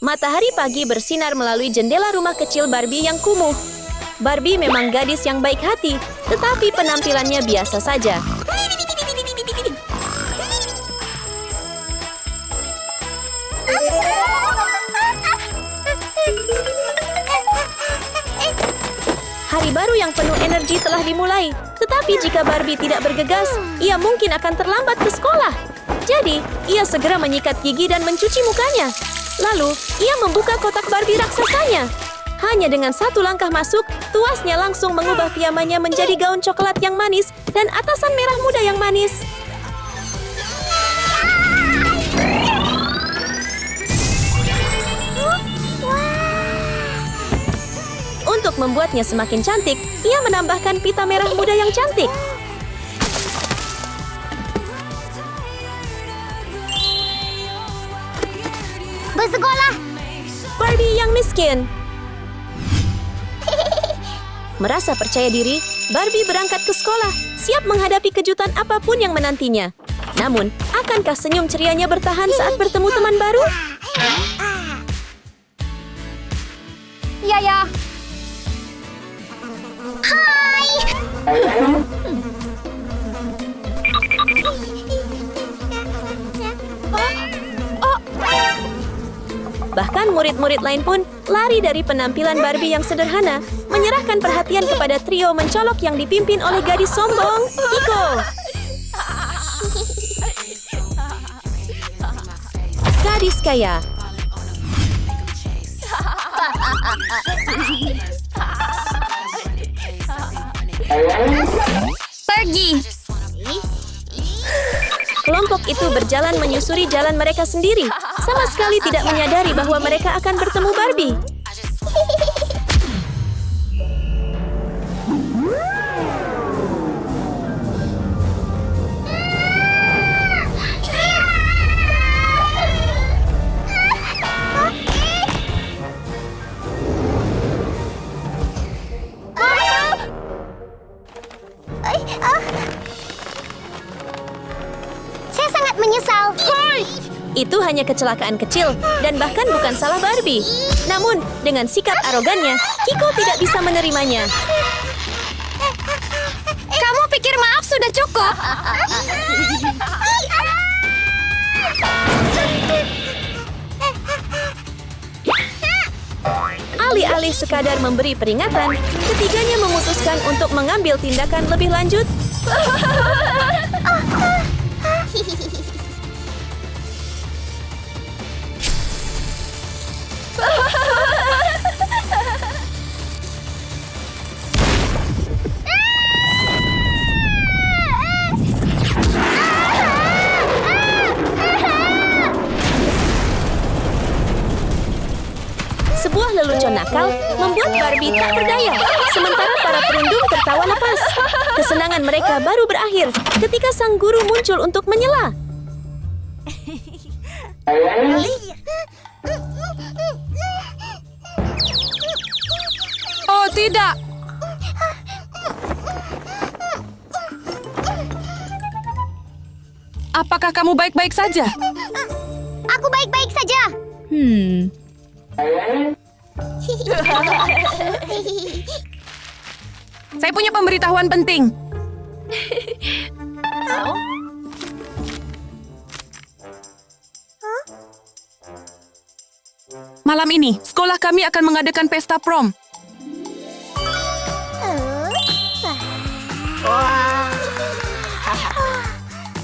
Matahari pagi bersinar melalui jendela rumah kecil Barbie yang kumuh. Barbie memang gadis yang baik hati, tetapi penampilannya biasa saja. Hari baru yang penuh energi telah dimulai. Tetapi jika Barbie tidak bergegas, ia mungkin akan terlambat ke sekolah. Jadi, ia segera menyikat gigi dan mencuci mukanya. Lalu, ia membuka kotak Barbie raksasanya. Hanya dengan satu langkah masuk, tuasnya langsung mengubah piyamanya menjadi gaun coklat yang manis dan atasan merah muda yang manis. Untuk membuatnya semakin cantik, ia menambahkan pita merah muda yang cantik. Bersekolah! Barbie yang miskin. Merasa percaya diri, Barbie berangkat ke sekolah, siap menghadapi kejutan apapun yang menantinya. Namun, akankah senyum cerianya bertahan saat bertemu teman baru? Ya. Hai! Bahkan murid-murid lain pun lari dari penampilan Barbie yang sederhana, menyerahkan perhatian kepada trio mencolok yang dipimpin oleh gadis sombong, Kiko. Gadis kaya. Pergi! Kelompok itu berjalan menyusuri jalan mereka sendiri, sama sekali tidak menyadari bahwa mereka akan bertemu Barbie. Saya sangat menyesal. Itu hanya kecelakaan kecil dan bahkan bukan salah Barbie. Namun, dengan sikap arogannya, Kiko tidak bisa menerimanya. Kamu pikir maaf sudah cukup? Alih-alih sekadar memberi peringatan, ketiganya memutuskan untuk mengambil tindakan lebih lanjut. Sebuah lelucon nakal membuat Barbie tak berdaya, sementara para perundung tertawa lepas. Kesenangan mereka baru berakhir ketika sang guru muncul untuk menyela. Oh, tidak! Apakah kamu baik-baik saja? Aku baik-baik saja. Saya punya pemberitahuan penting. Malam ini, sekolah kami akan mengadakan pesta prom.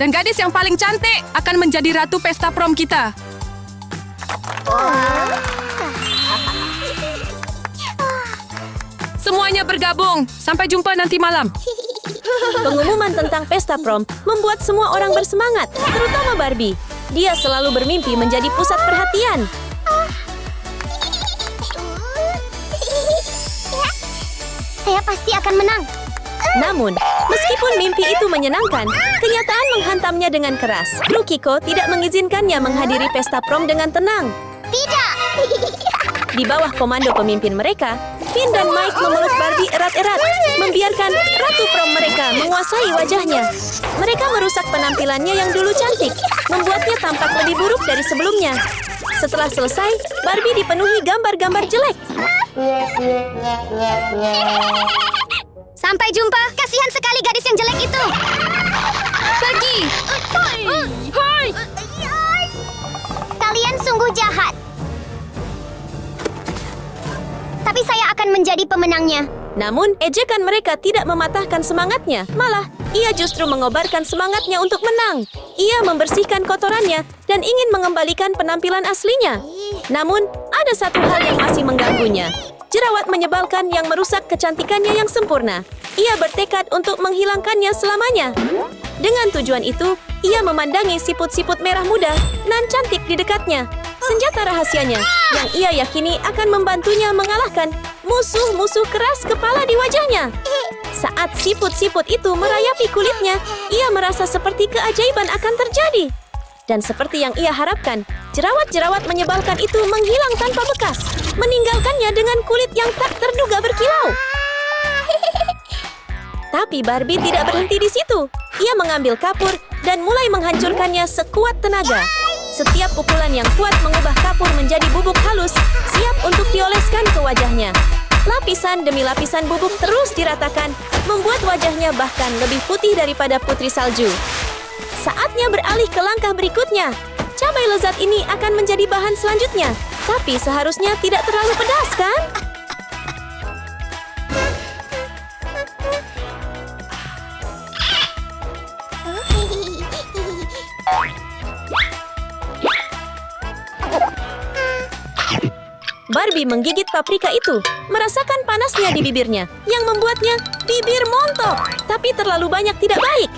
Dan gadis yang paling cantik akan menjadi ratu pesta prom kita. Semuanya bergabung. Sampai jumpa nanti malam. Pengumuman tentang pesta prom membuat semua orang bersemangat, terutama Barbie. Dia selalu bermimpi menjadi pusat perhatian. Saya pasti akan menang. Namun, meskipun mimpi itu menyenangkan, kenyataan menghantamnya dengan keras. Kru Kiko tidak mengizinkannya menghadiri pesta prom dengan tenang. Tidak. Di bawah komando pemimpin mereka, Finn dan Mike memeluk Barbie erat-erat, membiarkan ratu prom mereka menguasai wajahnya. Mereka merusak penampilannya yang dulu cantik, membuatnya tampak lebih buruk dari sebelumnya. Setelah selesai, Barbie dipenuhi gambar-gambar jelek. Sampai jumpa. Kasihan sekali gadis yang jelek itu. Pergi! Hai! Kalian sungguh jahat. Tapi saya akan menjadi pemenangnya. Namun, ejekan mereka tidak mematahkan semangatnya. Malah, ia justru mengobarkan semangatnya untuk menang. Ia membersihkan kotorannya dan ingin mengembalikan penampilan aslinya. Namun, ada satu hal yang masih mengganggunya. Jerawat menyebalkan yang merusak kecantikannya yang sempurna. Ia bertekad untuk menghilangkannya selamanya. Dengan tujuan itu, ia memandangi siput-siput merah muda nan cantik di dekatnya. Senjata rahasianya yang ia yakini akan membantunya mengalahkan musuh-musuh keras kepala di wajahnya. Saat siput-siput itu merayapi kulitnya, ia merasa seperti keajaiban akan terjadi. Dan seperti yang ia harapkan, jerawat-jerawat menyebalkan itu menghilang tanpa bekas, meninggalkannya dengan kulit yang tak terduga berkilau. Tapi Barbie tidak berhenti di situ. Ia mengambil kapur dan mulai menghancurkannya sekuat tenaga. Setiap pukulan yang kuat mengubah kapur menjadi bubuk halus, siap untuk dioleskan ke wajahnya. Lapisan demi lapisan bubuk terus diratakan, membuat wajahnya bahkan lebih putih daripada putri salju. Saatnya beralih ke langkah berikutnya. Cabai lezat ini akan menjadi bahan selanjutnya. Tapi seharusnya tidak terlalu pedas, kan? Barbie menggigit paprika itu, merasakan panasnya di bibirnya, yang membuatnya bibir montok, tapi terlalu banyak tidak baik.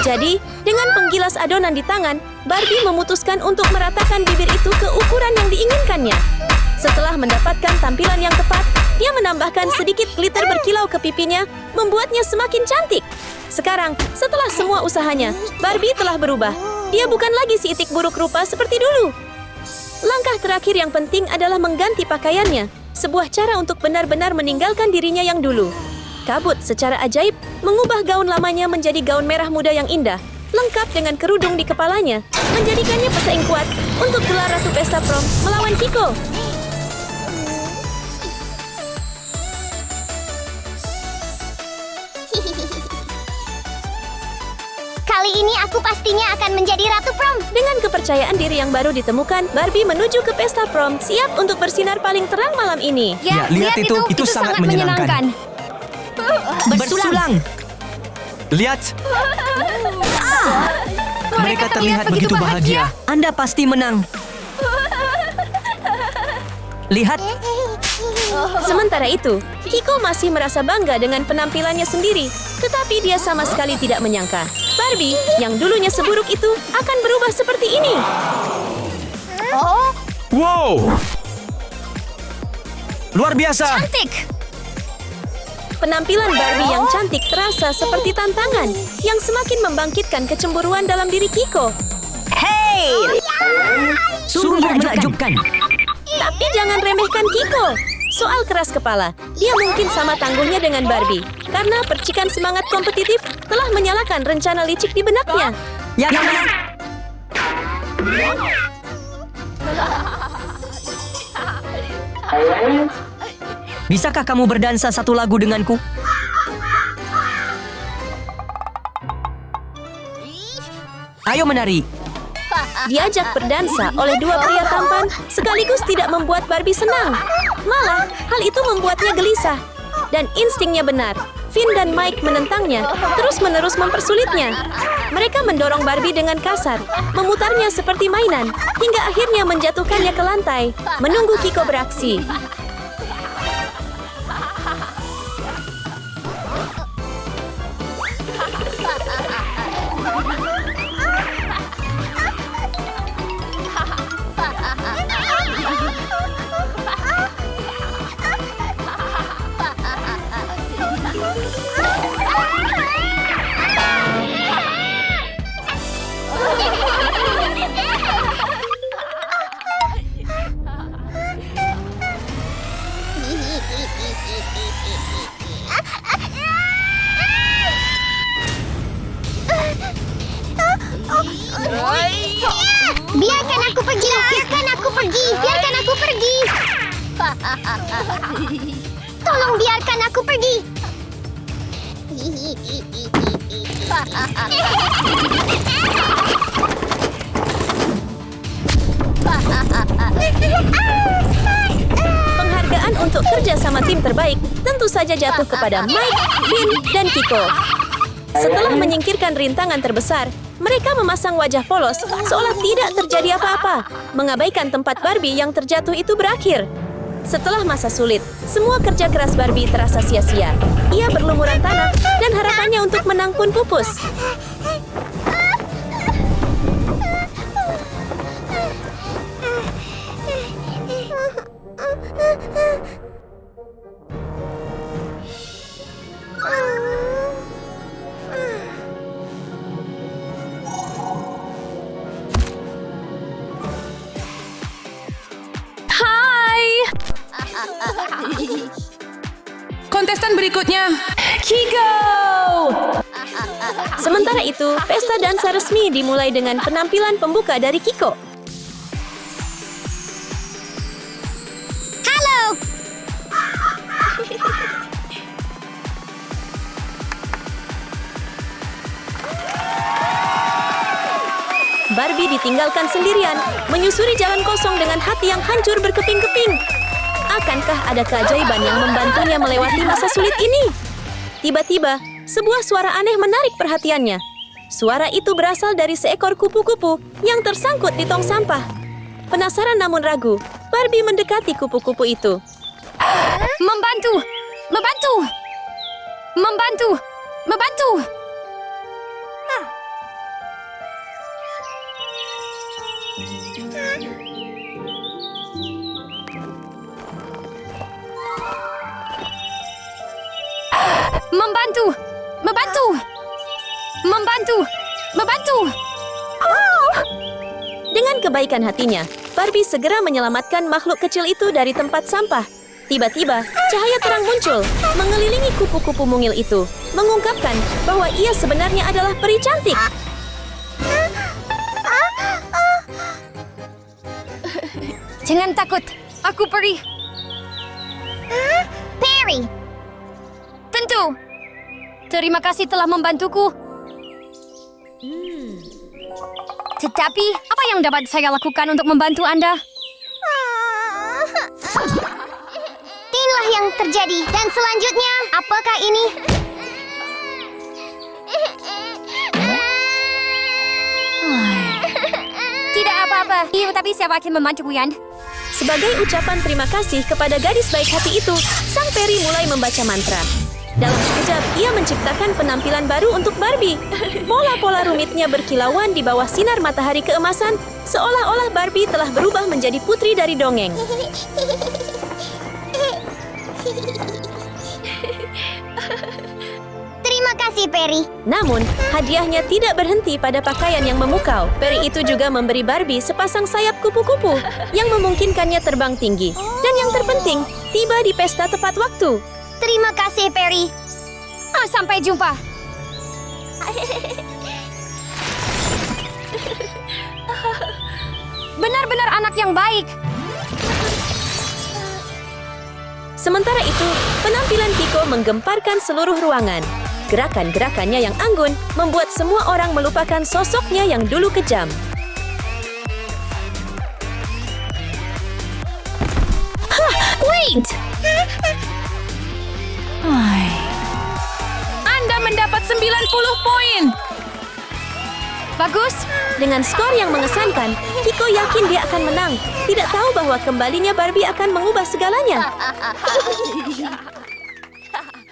Jadi, dengan penggilas adonan di tangan, Barbie memutuskan untuk meratakan bibir itu ke ukuran yang diinginkannya. Setelah mendapatkan tampilan yang tepat, dia menambahkan sedikit glitter berkilau ke pipinya, membuatnya semakin cantik. Sekarang, setelah semua usahanya, Barbie telah berubah. Dia bukan lagi si itik buruk rupa seperti dulu. Langkah terakhir yang penting adalah mengganti pakaiannya, sebuah cara untuk benar-benar meninggalkan dirinya yang dulu. Kabut secara ajaib mengubah gaun lamanya menjadi gaun merah muda yang indah, lengkap dengan kerudung di kepalanya, menjadikannya pesaing kuat untuk gelar Ratu Pesta Prom melawan Kiko. Kali ini aku pastinya akan menjadi Ratu Prom. Dengan kepercayaan diri yang baru ditemukan, Barbie menuju ke pesta prom, siap untuk bersinar paling terang malam ini. Ya, lihat itu sangat menyenangkan. Bersulang. Lihat. Mereka terlihat begitu bahagia. Anda pasti menang. Lihat. Sementara itu, Kiko masih merasa bangga dengan penampilannya sendiri, tetapi dia sama sekali tidak menyangka Barbie yang dulunya seburuk itu akan berubah seperti ini. Wow. Luar biasa. Cantik. Penampilan Barbie yang cantik terasa seperti tantangan yang semakin membangkitkan kecemburuan dalam diri Kiko. Hey. Sungguh menakjubkan. Tapi jangan remehkan Kiko. Soal keras kepala, dia mungkin sama tangguhnya dengan Barbie, karena percikan semangat kompetitif telah menyalakan rencana licik di benaknya. Ya. Bisakah kamu berdansa satu lagu denganku? Ayo menari. Diajak berdansa oleh dua pria tampan sekaligus tidak membuat Barbie senang. Malah, hal itu membuatnya gelisah. Dan instingnya benar. Finn dan Mike menentangnya, terus-menerus mempersulitnya. Mereka mendorong Barbie dengan kasar, memutarnya seperti mainan, hingga akhirnya menjatuhkannya ke lantai, menunggu Kiko beraksi. Biarkan aku pergi. Penghargaan untuk kerja sama tim terbaik tentu saja jatuh kepada Mike, Finn, dan Kiko. Setelah menyingkirkan rintangan terbesar, mereka memasang wajah polos seolah tidak terjadi apa-apa, mengabaikan tempat Barbie yang terjatuh itu berakhir. Setelah masa sulit, semua kerja keras Barbie terasa sia-sia. Ia berlumuran tanah dan harapannya untuk menang pun pupus. Hai! Kontestan berikutnya, Kiko! Sementara itu, pesta dansa resmi dimulai dengan penampilan pembuka dari Kiko. Halo. Barbie ditinggalkan sendirian, menyusuri jalan kosong dengan hati yang hancur berkeping-keping. Akankah ada keajaiban yang membantunya melewati masa sulit ini? Tiba-tiba, sebuah suara aneh menarik perhatiannya. Suara itu berasal dari seekor kupu-kupu yang tersangkut di tong sampah. Penasaran namun ragu, Barbie mendekati kupu-kupu itu. Membantu! Membantu! Membantu! Membantu! Membantu! Membantu! Membantu! Membantu! Dengan kebaikan hatinya, Barbie segera menyelamatkan makhluk kecil itu dari tempat sampah. Tiba-tiba, cahaya terang muncul, mengelilingi kupu-kupu mungil itu, mengungkapkan bahwa ia sebenarnya adalah peri cantik. Jangan takut, aku peri. Perry. Tentu. Terima kasih telah membantuku. Tetapi, apa yang dapat saya lakukan untuk membantu Anda? Inilah yang terjadi. Dan selanjutnya, apakah ini? Tidak apa-apa. Iya, tapi saya akan membantu Yan. Sebagai ucapan terima kasih kepada gadis baik hati itu, sang peri mulai membaca mantra. Dalam sekejap, ia menciptakan penampilan baru untuk Barbie. Pola-pola rumitnya berkilauan di bawah sinar matahari keemasan, seolah-olah Barbie telah berubah menjadi putri dari dongeng. Terima kasih, Perry. Namun, hadiahnya tidak berhenti pada pakaian yang memukau. Peri itu juga memberi Barbie sepasang sayap kupu-kupu yang memungkinkannya terbang tinggi. Dan yang terpenting, tiba di pesta tepat waktu. Terima kasih, Perry. Sampai jumpa. Benar-benar anak yang baik. Sementara itu, penampilan Kiko menggemparkan seluruh ruangan. Gerakan-gerakannya yang anggun membuat semua orang melupakan sosoknya yang dulu kejam. Wait! Anda mendapat 90 poin. Bagus. Dengan skor yang mengesankan, Kiko yakin dia akan menang. Tidak tahu bahwa kembalinya Barbie akan mengubah segalanya.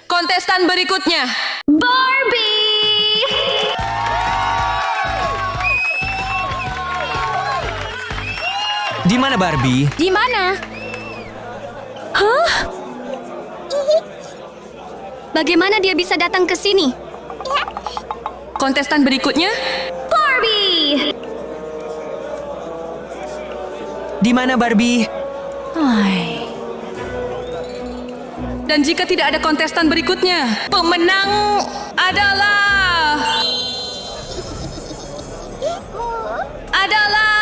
Kontestan berikutnya, Barbie. Di mana Barbie? Di mana? Bagaimana dia bisa datang ke sini? Kontestan berikutnya, Barbie. Di mana Barbie? Dan jika tidak ada kontestan berikutnya, pemenang adalah adalah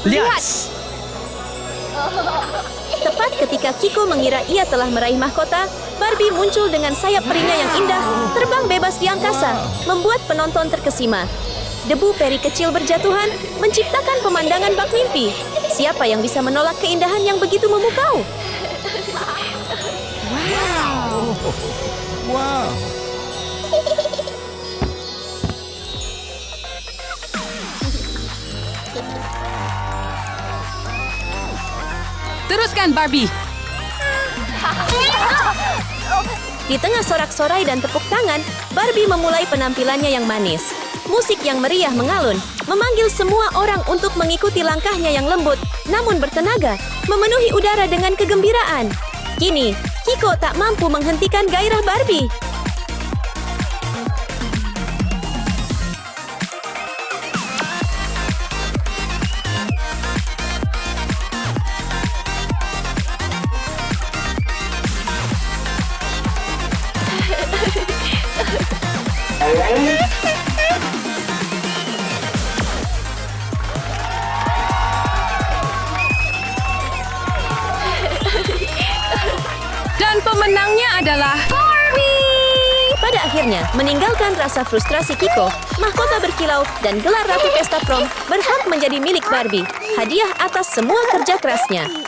Lihat! Tepat ketika Kiko mengira ia telah meraih mahkota, Barbie muncul dengan sayap perinya yang indah, terbang bebas di angkasa, membuat penonton terkesima. Debu peri kecil berjatuhan, menciptakan pemandangan bak mimpi. Siapa yang bisa menolak keindahan yang begitu memukau? Wow. Teruskan, Barbie. Di tengah sorak-sorai dan tepuk tangan, Barbie memulai penampilannya yang manis. Musik yang meriah mengalun, memanggil semua orang untuk mengikuti langkahnya yang lembut, namun bertenaga, memenuhi udara dengan kegembiraan. Kini, Kiko tak mampu menghentikan gairah Barbie. Dan pemenangnya adalah... Pada akhirnya, meninggalkan rasa frustrasi Kiko, mahkota berkilau dan gelar Ratu Pesta Prom berhak menjadi milik Barbie. Hadiah atas semua kerja kerasnya.